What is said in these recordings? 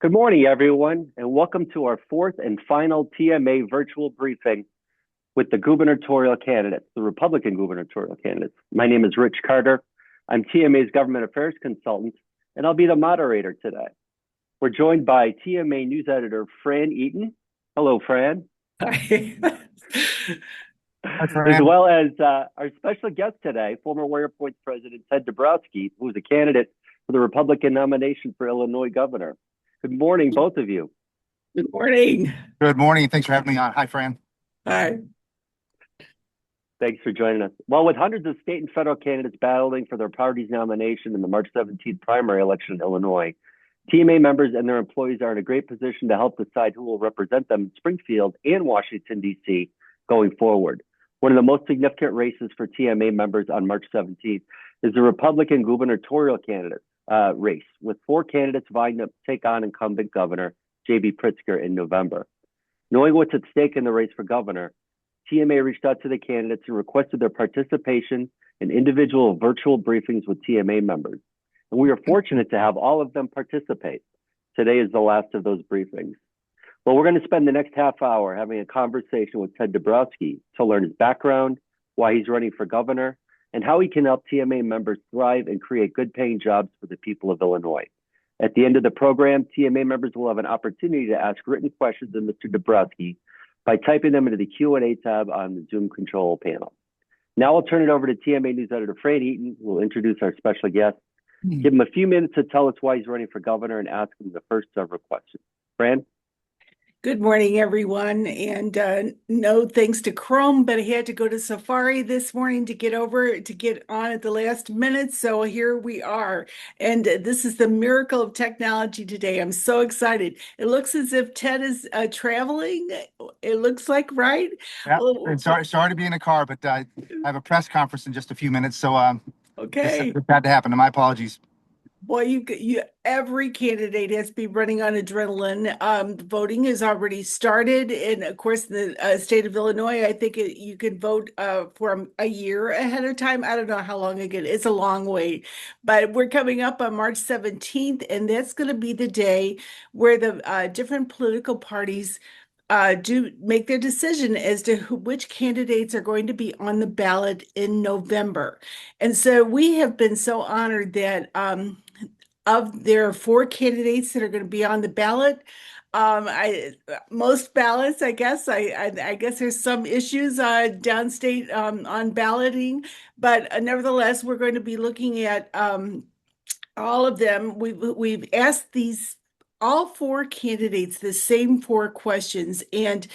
Good morning, everyone, and welcome to our fourth and final TMA virtual briefing with the gubernatorial candidates, the Republican gubernatorial candidates. My name is Rich Carter. I'm TMA's government affairs consultant, and I'll be the moderator today. We're joined by TMA news editor Fran Eaton. Hello, Fran. Hi. Hi, As Fran. well as our special guest today, former Warrior Points President Ted Dabrowski, who is a candidate for the Republican nomination for Illinois governor. Good morning, both of you. Good morning. Good morning. Thanks for having me on. Hi, Fran. Hi. Thanks for joining us. Well, with hundreds of state and federal candidates battling for their party's nomination in the March 17th primary election in Illinois, TMA members and their employees are in a great position to help decide who will represent them in Springfield and Washington, D.C. going forward. One of the most significant races for TMA members on March 17th is the Republican gubernatorial candidate race, with four candidates vying to take on incumbent Governor JB Pritzker in November. Knowing what's at stake in the race for governor, TMA reached out to the candidates and requested their participation in individual virtual briefings with TMA members. And we are fortunate to have all of them participate. Today is the last of those briefings. Well, we're going to spend the next half hour having a conversation with Ted Dabrowski to learn his background, why he's running for governor, and how he can help TMA members thrive and create good-paying jobs for the people of Illinois. At the end of the program, TMA members will have an opportunity to ask written questions of Mr. Dabrowski by typing them into the Q&A tab on the Zoom control panel. Now I'll turn it over to TMA news editor Fran Eaton, who will introduce our special guest, give him a few minutes to tell us why he's running for governor, and ask him the first several questions. Fran? Good morning, everyone. And no thanks to Chrome, but I had to go to Safari this morning to get on at the last minute. So here we are. And this is the miracle of technology today. I'm so excited. It looks as if Ted is traveling. It looks like, right? Yeah. Well, And sorry to be in a car, but I have a press conference in just a few minutes, so okay. this had to happen. And my apologies. Boy, every candidate has to be running on adrenaline. Voting has already started, and of course, in the state of Illinois, I think you can vote for a year ahead of time. I don't know how long again. It's a long way, but we're coming up on March 17th, and that's going to be the day where the different political parties do make their decision as to which candidates are going to be on the ballot in November. And so we have been so honored that there are four candidates that are going to be on the ballot. Most ballots, I guess. I guess there's some issues downstate on balloting, but nevertheless, we're going to be looking at all of them. We've asked all four candidates the same four questions, and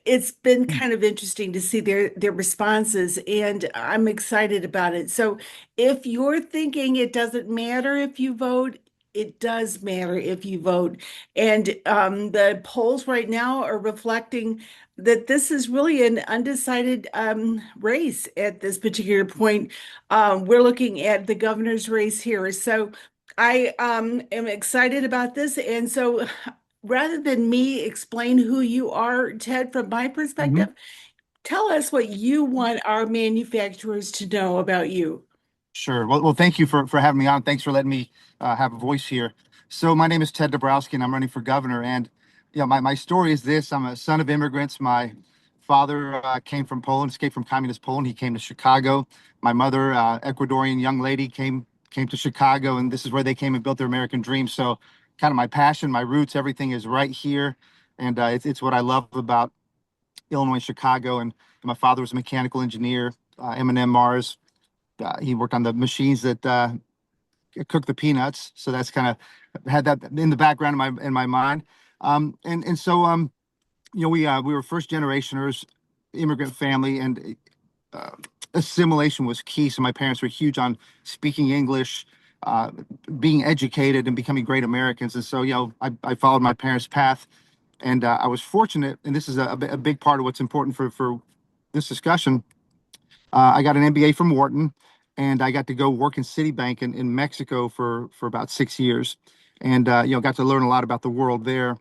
it's been kind of interesting to see their responses, and I'm excited about it. So if you're thinking it doesn't matter if you vote, it does matter if you vote. And the polls right now are reflecting that this is really an undecided race at this particular point. We're looking at the governor's race here. So I am excited about this. And so rather than me explain who you are, Ted, from my perspective, tell us what you want our manufacturers to know about you. Sure. Well, thank you for having me on. Thanks for letting me have a voice here. So my name is Ted Dabrowski, and I'm running for governor. And my story is this: I'm a son of immigrants. My father came from Poland, escaped from communist Poland. He came to Chicago. My mother, Ecuadorian young lady, came to Chicago, and this is where they came and built their American dream. So kind of my passion, my roots, everything is right here, and it's what I love about Illinois and Chicago. And my father was a mechanical engineer, M&M Mars. He worked on the machines that cook the peanuts, so that's kind of had that in the background in my mind. So we were first generationers, immigrant family, and assimilation was key. So my parents were huge on speaking English, being educated, and becoming great Americans. And so I followed my parents' path, and I was fortunate. And this is a big part of what's important for this discussion. I got an MBA from Wharton, and I got to go work in Citibank in Mexico for about 6 years, and got to learn a lot about the world there.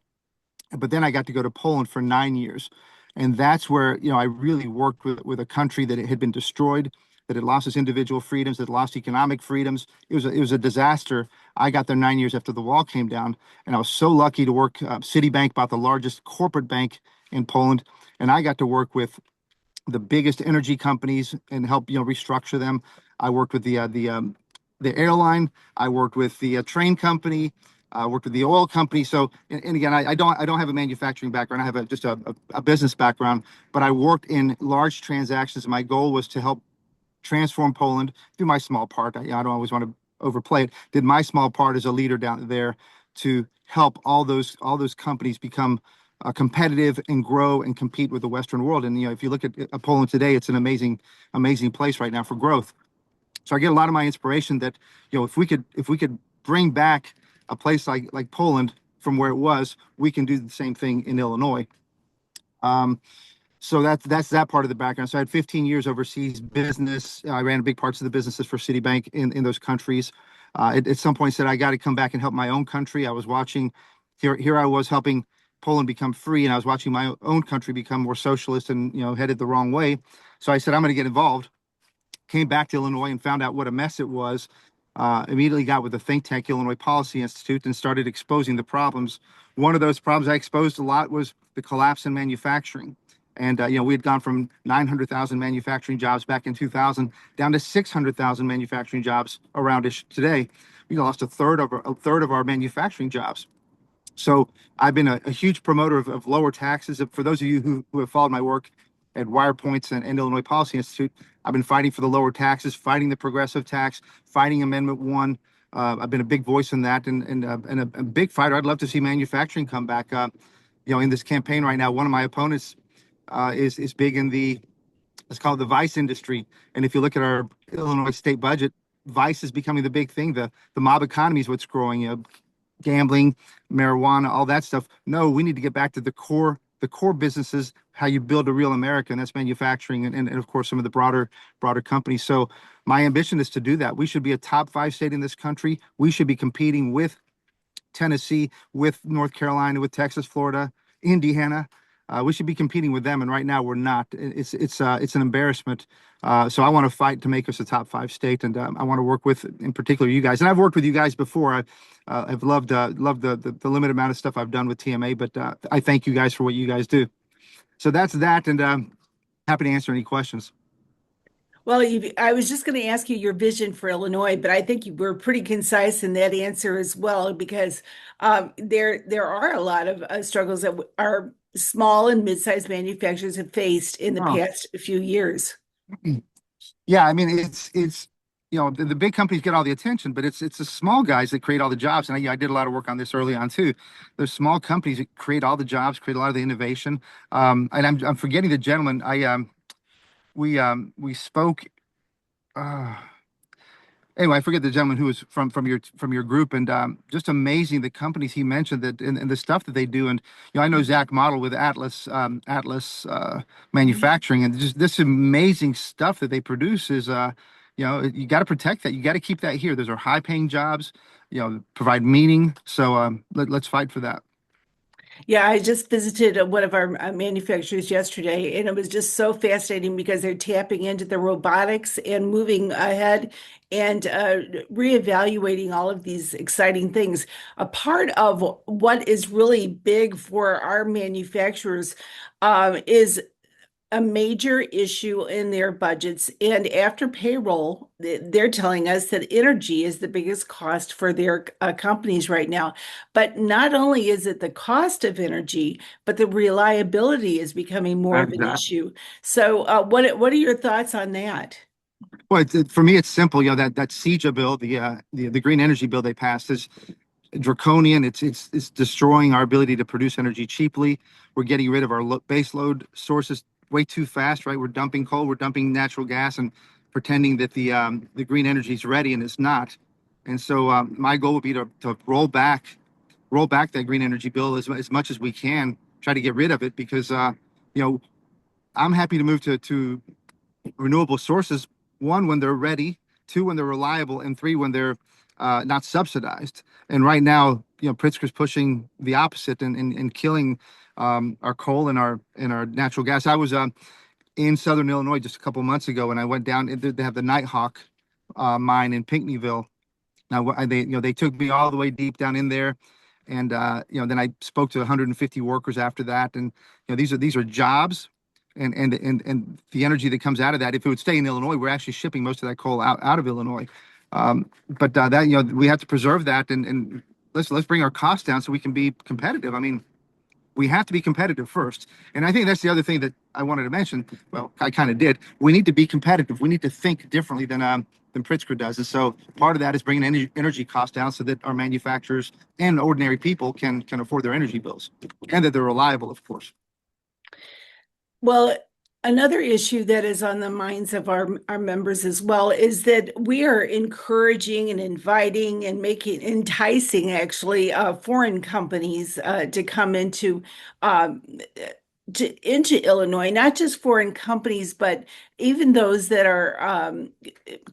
But then I got to go to Poland for 9 years, and that's where I really worked with a country that had been destroyed that it lost its individual freedoms, that it lost economic freedoms. It was a disaster. I got there 9 years after the wall came down, and I was so lucky to work. Citibank bought the largest corporate bank in Poland, and I got to work with the biggest energy companies and help restructure them. I worked with the airline. I worked with the train company. I worked with the oil company. So, and again, I don't have a manufacturing background. I have just a business background, but I worked in large transactions. My goal was to help transform Poland, do my small part. I don't always want to overplay it. Did my small part as a leader down there to help all those companies become competitive and grow and compete with the Western world. And if you look at Poland today, it's an amazing place right now for growth. So I get a lot of my inspiration that if we could bring back a place like Poland from where it was, we can do the same thing in Illinois. So that's that part of the background. So I had 15 years overseas business. I ran big parts of the businesses for Citibank in those countries. At some point said I got to come back and help my own country. I was watching here I was helping Poland become free, and I was watching my own country become more socialist and headed the wrong way. So I said I'm going to get involved. Came back to Illinois and found out what a mess it was. Immediately got with the think tank Illinois Policy Institute and started exposing the problems. One of those problems I exposed a lot was the collapse in manufacturing. And we had gone from 900,000 manufacturing jobs back in 2000 down to 600,000 manufacturing jobs aroundish today. We lost a third of our manufacturing jobs. So I've been a huge promoter of lower taxes. For those of you who have followed my work at WirePoints and Illinois Policy Institute, I've been fighting for the lower taxes, fighting the progressive tax, fighting Amendment 1. I've been a big voice in that and a big fighter. I'd love to see manufacturing come back. In this campaign right now, one of my opponents is big in it's called the vice industry. And if you look at our Illinois state budget, vice is becoming the big thing. The mob economy is what's growing. Gambling, marijuana, all that stuff. No, we need to get back to the core businesses, how you build a real America, and that's manufacturing and of course some of the broader companies. So my ambition is to do that. We should be a top 5 state in this country. We should be competing with Tennessee, with North Carolina, with Texas, Florida, Indiana. We should be competing with them, and right now we're not. It's an embarrassment. So I want to fight to make us a top 5 state, and I want to work with, in particular, you guys. And I've worked with you guys before. I've loved the limited amount of stuff I've done with TMA, but I thank you guys for what you guys do. So that's that, and happy to answer any questions. Well, I was just going to ask you your vision for Illinois, but I think you were pretty concise in that answer as well, because there are a lot of struggles that our small and mid-sized manufacturers have faced in the past few years. Yeah, I mean it's the big companies get all the attention, but it's the small guys that create all the jobs. And I did a lot of work on this early on too. There's small companies that create all the jobs, create a lot of the innovation. And I'm forgetting the gentleman. We spoke. Anyway, I forget the gentleman who was from your group, and just amazing the companies he mentioned that and the stuff that they do. And I know Zach Model with Atlas Manufacturing, and just this amazing stuff that they produce is you got to protect that. You got to keep that here. Those are high paying jobs. Provide meaning. So let's fight for that. Yeah, I just visited one of our manufacturers yesterday, and it was just so fascinating because they're tapping into the robotics and moving ahead and reevaluating all of these exciting things. A part of what is really big for our manufacturers is a major issue in their budgets. And after payroll, they're telling us that energy is the biggest cost for their companies right now. But not only is it the cost of energy, but the reliability is becoming more of an issue. So what are your thoughts on that? Well, for me, it's simple. That CEJA bill, the green energy bill they passed is draconian. It's destroying our ability to produce energy cheaply. We're getting rid of our base load sources way too fast, right? We're dumping coal, we're dumping natural gas, and pretending that the green energy is ready, and it's not. And so my goal would be to roll back that green energy bill as much as we can, try to get rid of it, because I'm happy to move to renewable sources. 1, when they're ready. 2, when they're reliable, and 3, when they're not subsidized. And right now, Pritzker's pushing the opposite and killing our coal and our natural gas. I was in Southern Illinois just a couple months ago, and I went down. They have the Nighthawk mine in Pinckneyville. Now, they took me all the way deep down in there, and then I spoke to 150 workers after that, and these are jobs, and the energy that comes out of that. If it would stay in Illinois, we're actually shipping most of that coal out of Illinois, but that we have to preserve that, and let's bring our costs down so we can be competitive. I mean, we have to be competitive first. And I think that's the other thing that I wanted to mention. Well, I kind of did. We need to be competitive. We need to think differently than Pritzker does. And so part of that is bringing energy costs down so that our manufacturers and ordinary people can afford their energy bills, and that they're reliable, of course. Well, another issue that is on the minds of our members as well is that we are encouraging and inviting and enticing actually foreign companies to come into Illinois, not just foreign companies, but even those that are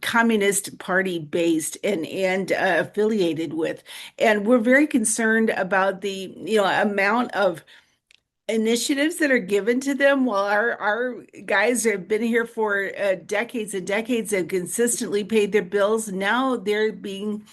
Communist Party based and affiliated with. And we're very concerned about the amount of initiatives that are given to them. While our guys have been here for decades and decades, have consistently paid their bills. Now they're being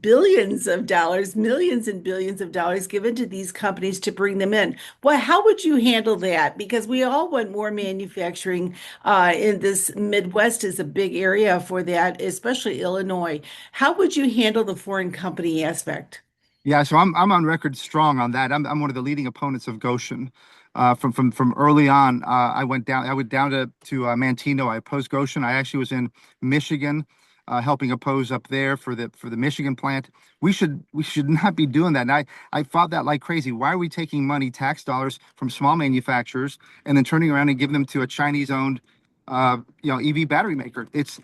billions of dollars, millions and billions of dollars given to these companies to bring them in. Well, how would you handle that? Because we all want more manufacturing in this Midwest is a big area for that, especially Illinois. How would you handle the foreign company aspect? Yeah, so I'm on record strong on that. I'm one of the leading opponents of Goshen. From early on, I went down to Manteno. I opposed Goshen. I actually was in Michigan, helping oppose up there for the Michigan plant. We should not be doing that. And I fought that like crazy. Why are we taking money, tax dollars, from small manufacturers and then turning around and giving them to a Chinese-owned EV battery maker? It's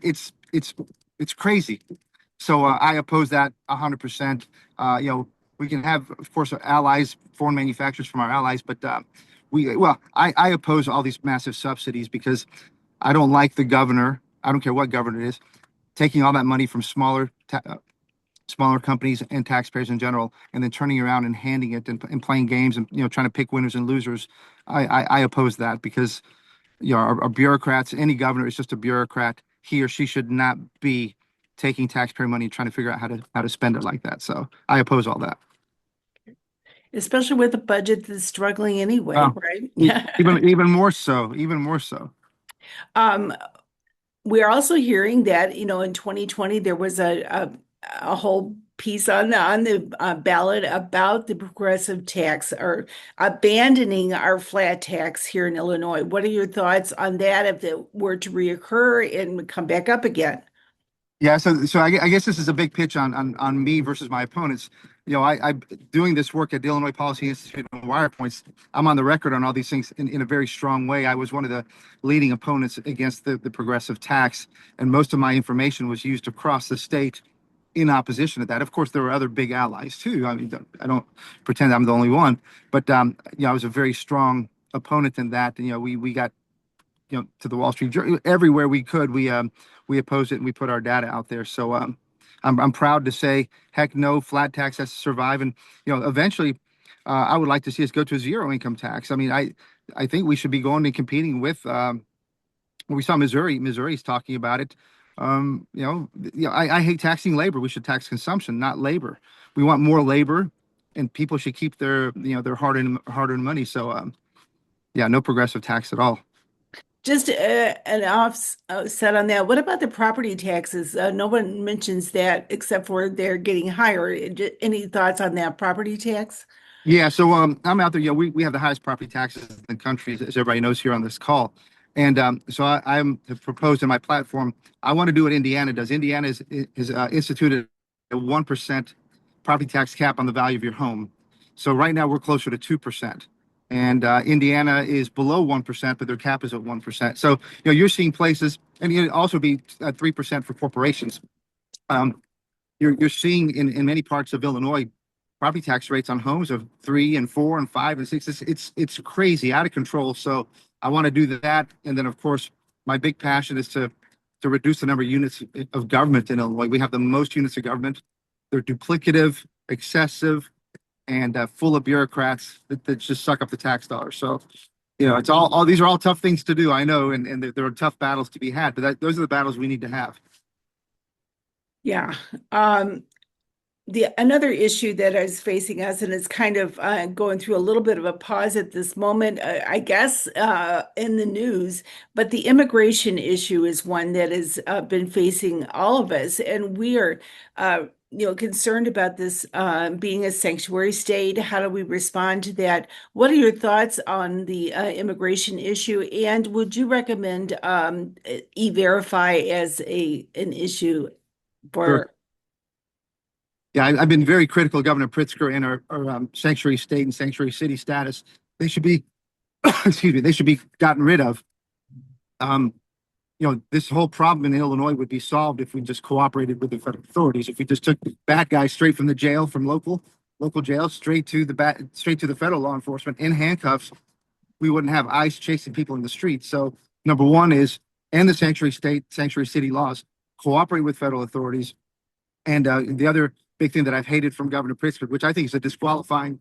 crazy. So I oppose that 100%. We can have, of course, allies, foreign manufacturers from our allies, but I oppose all these massive subsidies because I don't like the governor. I don't care what governor it is, taking all that money from smaller companies and taxpayers in general, and then turning around and handing it and playing games and trying to pick winners and losers. I oppose that because our bureaucrats, any governor is just a bureaucrat. He or she should not be taking taxpayer money and trying to figure out how to spend it like that. So I oppose all that. Especially with a budget that's struggling anyway, right? even more so. We're also hearing that, in 2020, there was a whole piece on the ballot about the progressive tax or abandoning our flat tax here in Illinois. What are your thoughts on that if it were to reoccur and come back up again? Yeah, so I guess this is a big pitch on me versus my opponents. I'm doing this work at the Illinois Policy Institute on Wire Points. I'm on the record on all these things in a very strong way. I was one of the leading opponents against the progressive tax, and most of my information was used across the state in opposition to that. Of course, there were other big allies too. I mean, I don't pretend I'm the only one, but I was a very strong opponent in that. And, we got to the Wall Street Journal, everywhere we could. We opposed it and we put our data out there. So I'm proud to say, heck no, flat tax has to survive. And eventually, I would like to see us go to a zero income tax. I mean, I think we should be going and competing with. We saw Missouri's talking about it. I hate taxing labor. We should tax consumption, not labor. We want more labor, and people should keep their hard-earned money. So no progressive tax at all. Just an offset on that. What about the property taxes? No one mentions that except for they're getting higher. Any thoughts on that property tax? Yeah, so I'm out there. We have the highest property taxes in the country, as everybody knows here on this call. And so I'm proposed in my platform. I want to do what Indiana does. Indiana has instituted a 1% property tax cap on the value of your home. So right now we're closer to 2%. And Indiana is below 1%, but their cap is at 1%. So you're seeing places, and it'd also be at 3% for corporations. You're seeing in many parts of Illinois property tax rates on homes of 3 and 4 and 5 and 6. It's crazy, out of control. So I want to do that, and then of course my big passion is to reduce the number of units of government in Illinois. We have the most units of government. They're duplicative, excessive, and full of bureaucrats that just suck up the tax dollars. So it's all these are all tough things to do. I know, and there are tough battles to be had, but those are the battles we need to have. Yeah. Another issue that is facing us, and it's kind of going through a little bit of a pause at this moment, I guess, in the news, but the immigration issue is one that has been facing all of us, and we are, concerned about this being a sanctuary state. How do we respond to that? What are your thoughts on the immigration issue, and would you recommend E-Verify as an issue for? Sure. Yeah, I've been very critical of Governor Pritzker and our sanctuary state and sanctuary city status. They should be, excuse me, they should be gotten rid of. This whole problem in Illinois would be solved if we just cooperated with the federal authorities. If we just took bad guys straight from the jail, from local jail, straight to the federal law enforcement in handcuffs, we wouldn't have ICE chasing people in the streets. So number one is, and the sanctuary state, sanctuary city laws, cooperate with federal authorities. And the other big thing that I've hated from Governor Pritzker, which I think is a disqualifying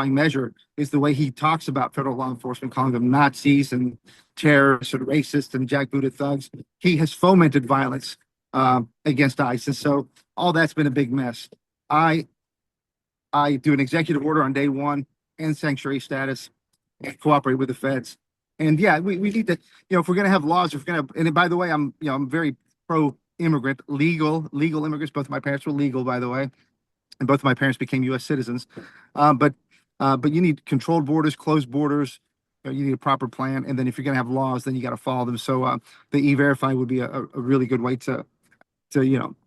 measure, is the way he talks about federal law enforcement, calling them Nazis and terrorists and racists and jackbooted thugs. He has fomented violence against ICE, and so all that's been a big mess. I do an executive order on day one, end sanctuary status, and cooperate with the feds. And yeah, we need to, if we're going to have laws, if we're going to, and by the way, I'm very pro immigrant, legal immigrants. Both of my parents were legal, by the way, and both of my parents became U.S. citizens. But you need controlled borders, closed borders. You need a proper plan, and then if you're going to have laws, then you got to follow them. So the E-Verify would be a really good way to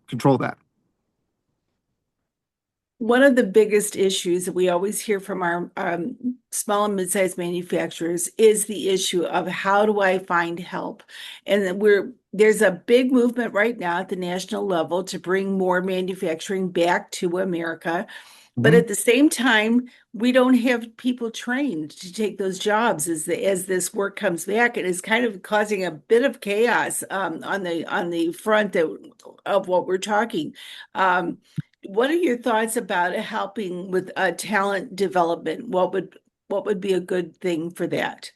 control that. One of the biggest issues that we always hear from our small and mid-sized manufacturers is the issue of how do I find help? And there's a big movement right now at the national level to bring more manufacturing back to America. But at the same time, we don't have people trained to take those jobs as this work comes back. It is kind of causing a bit of chaos on the front of what we're talking. What are your thoughts about helping with talent development? What would be a good thing for that?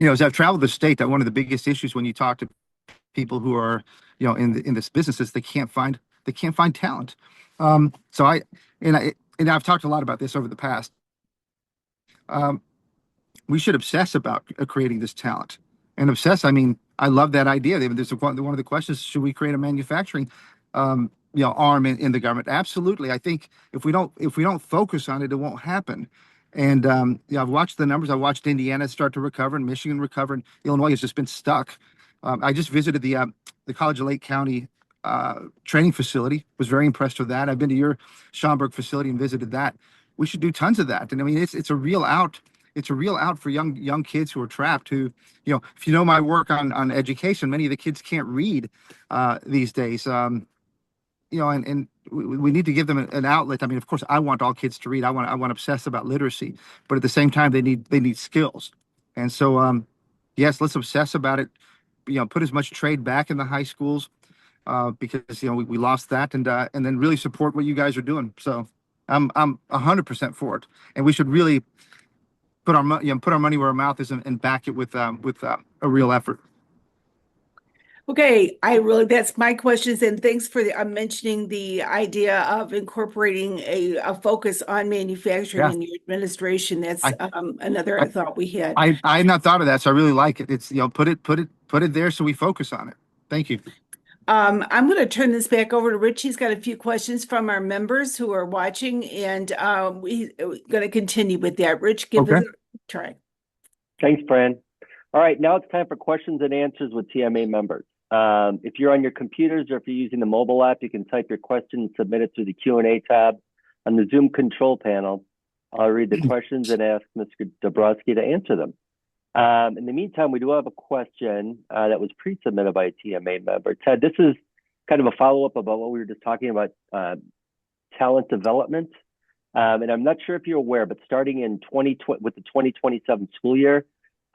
As I've traveled the state, that one of the biggest issues when you talk to people who are, in this business is they can't find talent. So I've talked a lot about this over the past. We should obsess about creating this talent, and obsess. I mean, I love that idea. There's one of the questions: should we create a manufacturing arm in the government? Absolutely. I think if we don't focus on it, it won't happen. And I've watched the numbers. I watched Indiana start to recover, and Michigan recover, and Illinois has just been stuck. I just visited the College of Lake County training facility. Was very impressed with that. I've been to your Schaumburg facility and visited that. We should do tons of that. And I mean, it's a real out. It's a real out for young kids who are trapped. Who, if you know my work on education, many of the kids can't read these days. And we need to give them an outlet. I mean, of course, I want all kids to read. I want to obsess about literacy, but at the same time, they need skills. And so, yes, let's obsess about it. Put as much trade back in the high schools because we lost that, and then really support what you guys are doing. So I'm 100% for it, and we should really put our money where our mouth is and back it with a real effort. Okay, that's my questions, and thanks for mentioning the idea of incorporating a focus on manufacturing in your administration. That's another thought we had. I had not thought of that, so I really like it. It's put it there so we focus on it. Thank you. I'm going to turn this back over to Rich. He's got a few questions from our members who are watching, and we're going to continue with that. Rich, give us a try. Thanks, Fran. All right, now it's time for questions and answers with TMA members. If you're on your computers or if you're using the mobile app, you can type your question and submit it through the Q&A tab on the Zoom control panel. I'll read the questions and ask Mr. Dabrowski to answer them. In the meantime, we do have a question that was pre-submitted by a TMA member. Ted, this is kind of a follow-up about what we were just talking about, talent development. And I'm not sure if you're aware, but starting in with the 2027 school year,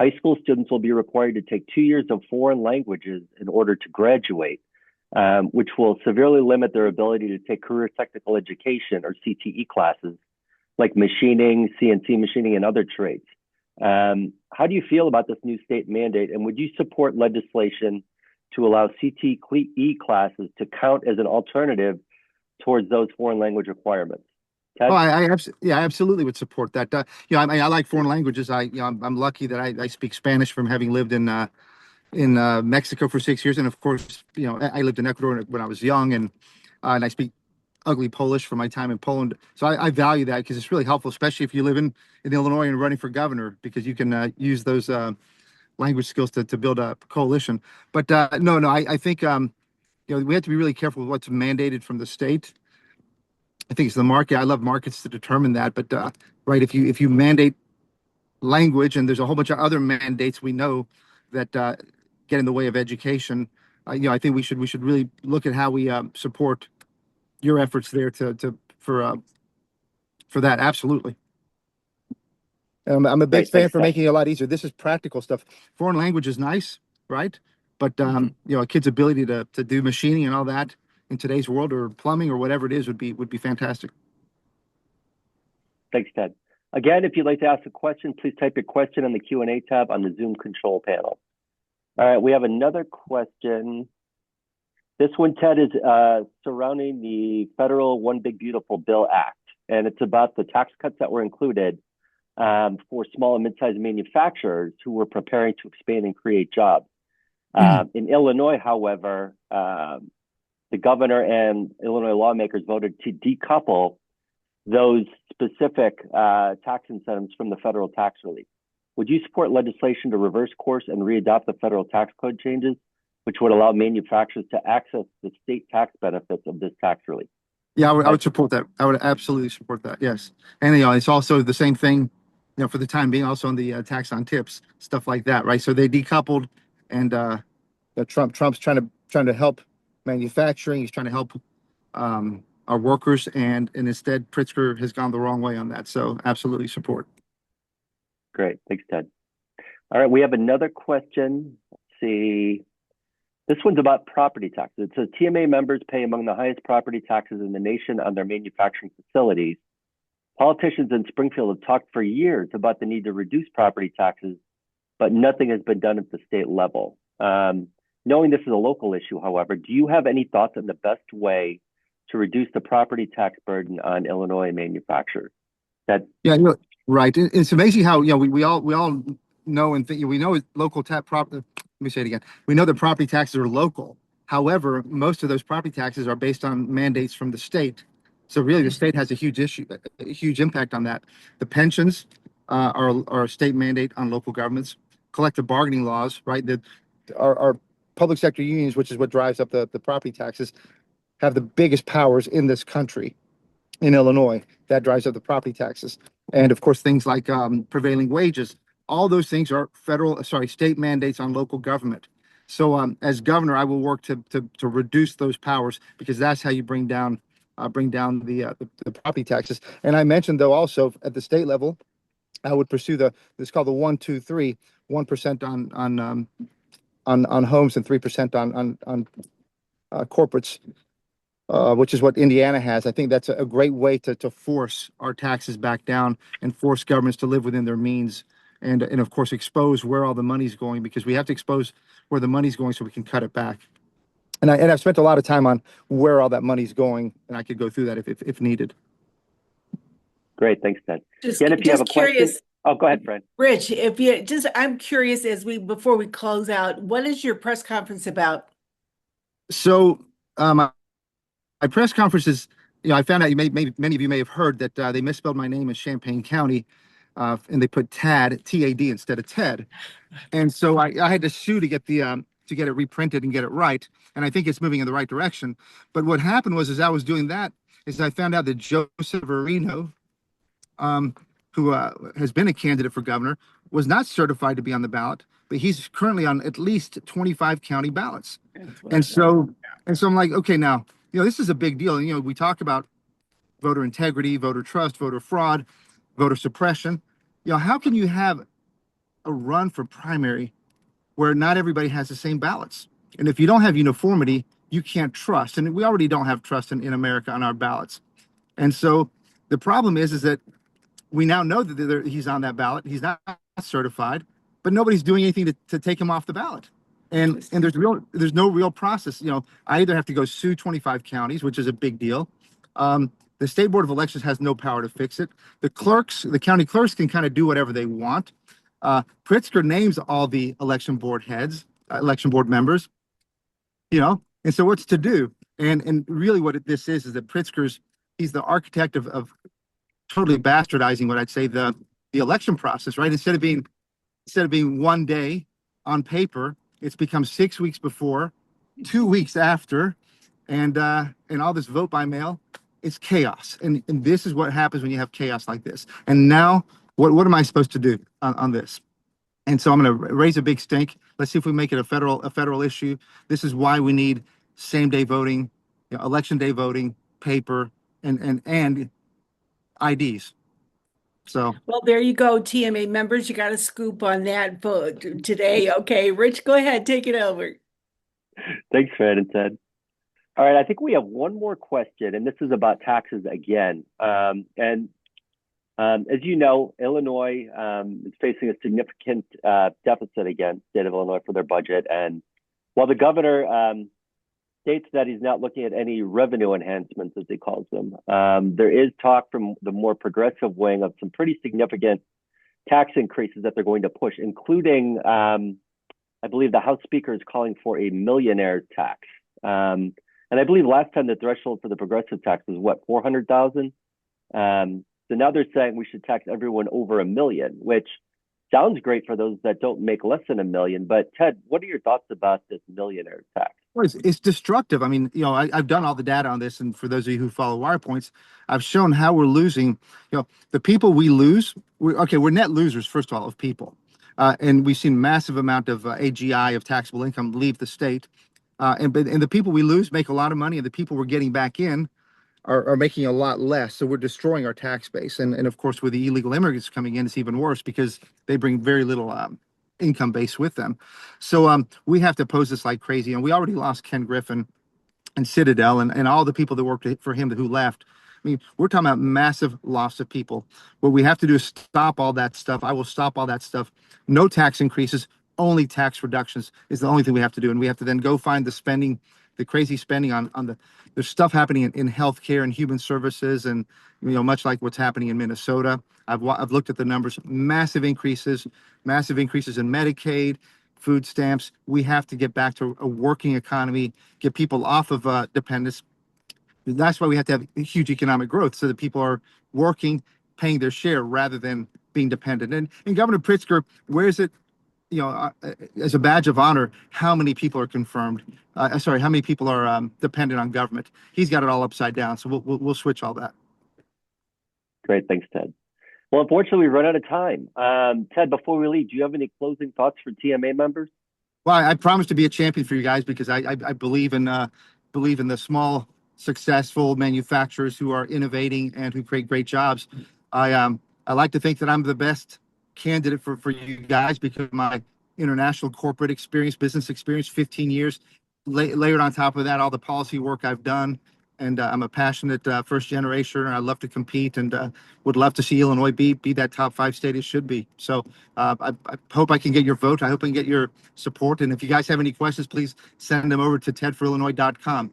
high school students will be required to take 2 years of foreign languages in order to graduate, which will severely limit their ability to take career technical education or CTE classes like machining, CNC machining, and other trades. how do you feel about this new state mandate, and would you support legislation to allow CTE classes to count as an alternative towards those foreign language requirements? Ted? Oh, I absolutely would support that. I like foreign languages. I'm lucky that I speak Spanish from having lived in Mexico for 6 years, and of course, I lived in Ecuador when I was young, and I speak ugly Polish from my time in Poland. So I value that because it's really helpful, especially if you live in Illinois and running for governor, because you can use those language skills to build a coalition. But no, I think we have to be really careful with what's mandated from the state. I think it's the market. I love markets to determine that. But right, if you mandate language, and there's a whole bunch of other mandates we know that get in the way of education, I think we should really look at how we support your efforts there for that. Absolutely. I'm a big Great, fan thanks, for Ted. making it a lot easier. This is practical stuff. Foreign language is nice, right? But a kid's ability to do machining and all that in today's world, or plumbing or whatever it is, would be fantastic. Thanks, Ted. Again, if you'd like to ask a question, please type your question in the Q&A tab on the Zoom control panel. All right, we have another question. This one, Ted, is surrounding the federal One Big Beautiful Bill Act, and it's about the tax cuts that were included for small and mid-sized manufacturers who were preparing to expand and create jobs. In Illinois, however, the governor and Illinois lawmakers voted to decouple those specific tax incentives from the federal tax relief. Would you support legislation to reverse course and readopt the federal tax code changes, which would allow manufacturers to access the state tax benefits of this tax relief? Yeah, I would support that. I would absolutely support that. Yes, and it's also the same thing, for the time being, also on the tax on tips, stuff like that, right? So they decoupled, and Trump's trying to help manufacturing. He's trying to help our workers, and instead Pritzker has gone the wrong way on that. So absolutely support. Great, thanks, Ted. All right, we have another question. Let's see. This one's about property taxes. It says TMA members pay among the highest property taxes in the nation on their manufacturing facilities. Politicians in Springfield have talked for years about the need to reduce property taxes, but nothing has been done at the state level. Knowing this is a local issue, however, do you have any thoughts on the best way to reduce the property tax burden on Illinois manufacturers? Yeah, right. It's amazing how we all know and think we know local property. Let me say it again. We know that property taxes are local. However, most of those property taxes are based on mandates from the state. So really, the state has a huge impact on that. The pensions are a state mandate on local governments. Collective bargaining laws, right? Our public sector unions, which is what drives up the property taxes, have the biggest powers in this country. In Illinois, that drives up the property taxes. And of course, things like prevailing wages, all those things are state mandates on local government. So as governor, I will work to reduce those powers, because that's how you bring down the property taxes. And I mentioned, though, also at the state level, I would pursue it's called the 1-2-3, 1% on homes and 3% on corporates. Which is what Indiana has. I think that's a great way to force our taxes back down and force governments to live within their means, and of course expose where all the money's going, because we have to expose where the money's going so we can cut it back. And I've spent a lot of time on where all that money's going, and I could go through that if needed. Great, thanks, Ted. Just Again, if you have a curious, question, oh, go ahead, Fred. Rich, I'm curious, before we close out, what is your press conference about? So my press conference is, I found out many of you may have heard that they misspelled my name in Champaign County, and they put T-A-D instead of Ted. And so I had to sue to get it reprinted and get it right. And I think it's moving in the right direction. But what happened was, as I was doing that, is I found out that Joseph Areno, who has been a candidate for governor, was not certified to be on the ballot, but he's currently on at least 25 county ballots. And so I'm like, okay, now, this is a big deal. We talk about voter integrity, voter trust, voter fraud, voter suppression. How can you have a run for primary where not everybody has the same ballots? And if you don't have uniformity, you can't trust. And we already don't have trust in America on our ballots. And so the problem is that we now know that he's on that ballot. He's not certified. but nobody's doing anything to take them off the ballot. And there's no real process. I either have to go sue 25 counties, which is a big deal. The State Board of Elections has no power to fix it. The county clerks can kind of do whatever they want. Pritzker names all the election board heads, election board members, and so what's to do? And really what this is that he's the architect of totally bastardizing what I'd say the election process, right? Instead of being 1 day on paper, it's become 6 weeks before, 2 weeks after, and all this vote by mail. It's chaos. And this is what happens when you have chaos like this. And now what am I supposed to do on this? And so I'm going to raise a big stink. Let's see if we make it a federal issue. This is why we need same day voting, election day voting, paper, and IDs. So, well, there you go, TMA members. You got a scoop on that vote today. Okay, Rich, go ahead, take it over. Thanks, Fred and Ted. All right, I think we have one more question, and this is about taxes again. As you know, Illinois is facing a significant deficit again, state of Illinois, for their budget. And while the governor states that he's not looking at any revenue enhancements, as he calls them, there is talk from the more progressive wing of some pretty significant tax increases that they're going to push, including, I believe the House Speaker is calling for a millionaire tax. And I believe last time the threshold for the progressive tax was what, 400,000? So now they're saying we should tax everyone over $1 million, which sounds great for those that don't make less than $1 million. But Ted, what are your thoughts about this millionaire tax? Well, it's destructive. I mean, I've done all the data on this, and for those of you who follow WirePoints, I've shown how we're losing. The people we lose. We're net losers, first of all, of people, and we've seen massive amount of AGI, of taxable income, leave the state. And the people we lose make a lot of money, and the people we're getting back in are making a lot less. So we're destroying our tax base. And of course, with the illegal immigrants coming in, it's even worse because they bring very little income base with them. So we have to oppose this like crazy. And we already lost Ken Griffin and Citadel and all the people that worked for him who left. I mean, we're talking about massive loss of people. What we have to do is stop all that stuff. I will stop all that stuff. No tax increases. Only tax reductions is the only thing we have to do. And we have to then go find the crazy spending on there's stuff happening in healthcare and human services. And, much like what's happening in Minnesota, I've looked at the numbers, massive increases in Medicaid, food stamps. We have to get back to a working economy, get people off of dependence. That's why we have to have huge economic growth so that people are working, paying their share rather than being dependent. And Governor Pritzker, where is it? As a badge of honor, how many people are confirmed? How many people are dependent on government? He's got it all upside down. So we'll switch all that. Great, thanks, Ted. Well, unfortunately, we run out of time. Ted, before we leave, do you have any closing thoughts for TMA members? Well, I promise to be a champion for you guys because I believe in the small, successful manufacturers who are innovating and who create great jobs. I like to think that I'm the best candidate for you guys because of my international corporate experience, business experience, 15 years, layered on top of that, all the policy work I've done. And I'm a passionate first generation, and I love to compete and would love to see Illinois be that top 5 state it should be. So I hope I can get your vote. I hope I can get your support. And if you guys have any questions, please send them over to tedforillinois.com.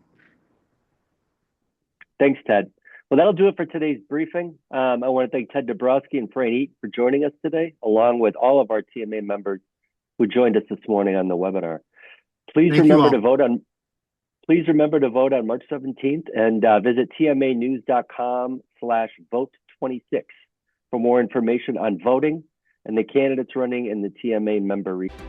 Thanks, Ted. Well, that'll do it for today's briefing. I want to thank Ted Dabrowski and Fran Eat for joining us today, along with all of our TMA members who joined us this morning on the webinar. Please remember to vote on March 17th and visit tmanews.com/vote26 for more information on voting and the candidates running in the TMA member region.